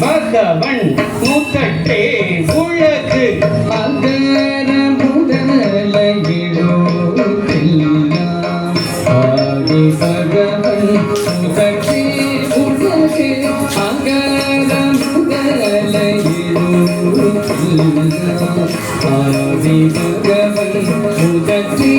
பகவன் முத்தட்டே உலகு அகர முதல எழுத்தெல்லாம் ஆதி பகவன் முத்தட்டே உலகு அகர முதல எழுத்தெல்லாம் ஆதி பகவன் முத்தட்டே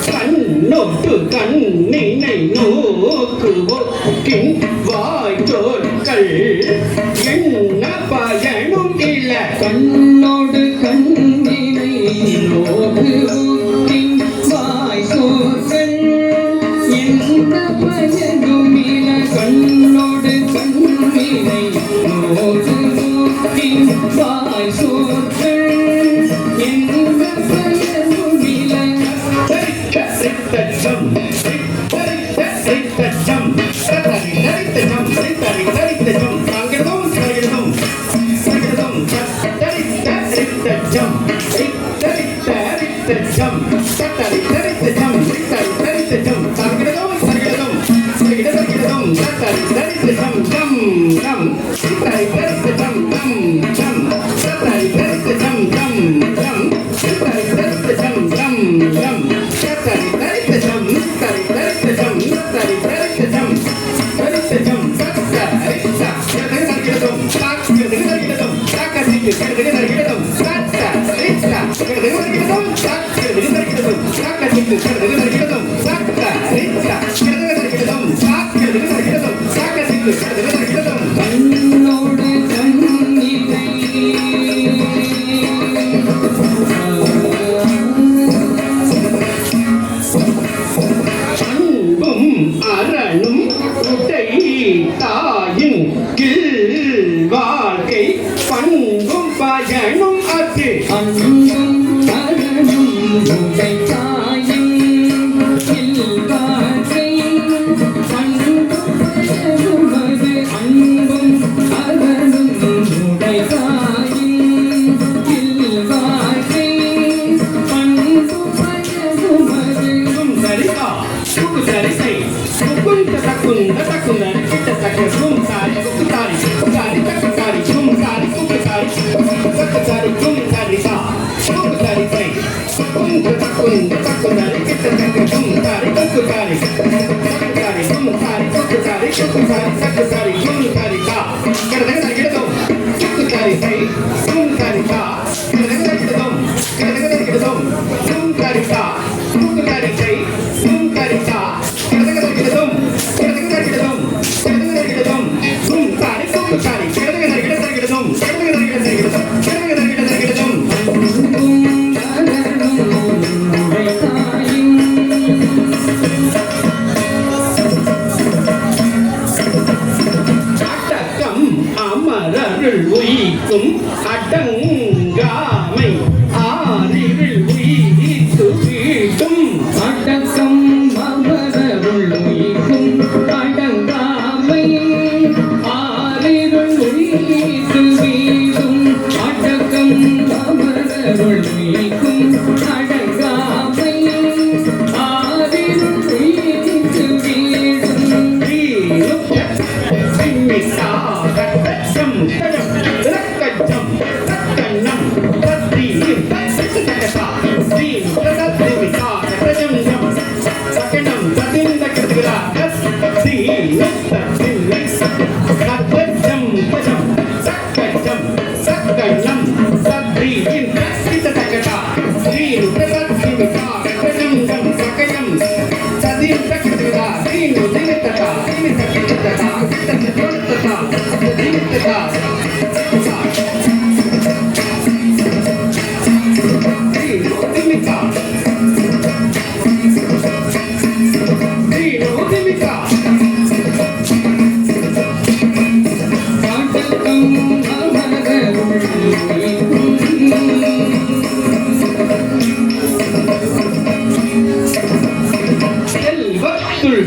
கண்ணொட்டு கண்ணினை நோக்குவோக்கின் வாய்ச்சோர்கள் என்ன பயனும் இல்ல கண்ணோடு கண்ணினை நோக்குவோக்கின் வாய்ச்சோர்கள் என்ன பயனும் இல்ல கண்ணோடு கண்ணினை நோக்குவோக்கின் வாய்ச்சோர்கள் என்ன பயனும் இல்ல தச்சம் தச்சம் தரித்தச்சம் தரித்தச்சம் அங்கடம் சகடம் சகடம் தரித்தச்சம் தரித்தச்சம் தரித்தச்சம் தரித்தச்சம் அங்கடம் சகடம் சகடம் தரித்தச்சம் கம் கம் தரித்தச்சம் கம் கம் தரித்தச்சம் கம் கம் தரித்தச்சம் கம் கம் அரணும் உடை தாயின் கீழ் வாழ்க்கை பண்பும் பயனும் அது அன்பும் அரணும் உடை தாயின் கீழ் வாழ்க்கை பண்பும் பயனும் அது அன்பும் அரணும் உடை தாயின் கீழ் வாழ்க்கை பண்பும் பயனும் அது சரிதா சரிசை குந்த தக்குந்த தக்குந்த கிட்ட தக்க கும்சாரி கும்சாரி கும்சாரி தக்குசாரி கும்சாரி கும்சாரி தக்குசாரி கும்சாரிதா கும்சாரிசை குந்த தக்குந்த தக்குந்த கிட்ட தக்க கும்சாரி கும்சாரி தக்குசாரி கும்சாரி கும்சாரி கும்சாரி தக்குசாரி கும்சாரிதா கடதக கிடதோ கும்சாரிசை கும்சாரிதா கடதக கிடதோ கடதக கிடதோ கும்சாரிதா கும்சாரிசை கும்சாரிதா அமரருள் உயிக்கும் அடங்காமை ஆறிருள் உயித்து வீட்டும் அடக்கம் அமரருள் உயிக்கும் அடங்காமை ஆறிருள் உயித்து வீட்டும் அடக்கம் அமரருள் உயிக்கும் அடங்காமை ஆறிருள் உயித்து வீட்டும் Sakkanam, Sadri, in Kita Takata, Green, திமிதா கட்டணம் சக்கயம் சதிம் சக்கரதா தீனு திமிதா திமிதா திமிதா கிட்ட கொடுத்ததா திமிதா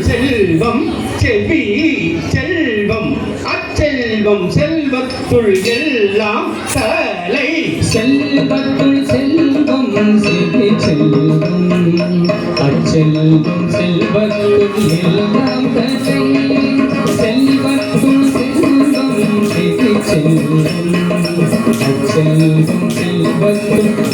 செல்வம் செவி செல்வம் அச்செல்வம் செல்வத்துள் எல்லாம் தலை செல்வத்துள் செல்வம் செவி செல்வம் அச்செல்வம் செல்வத்துள் எல்லாம் தலை செல்வத்துள் செல்வம் செவி செல்வம் அச்செல்வம் செல்வத்துள்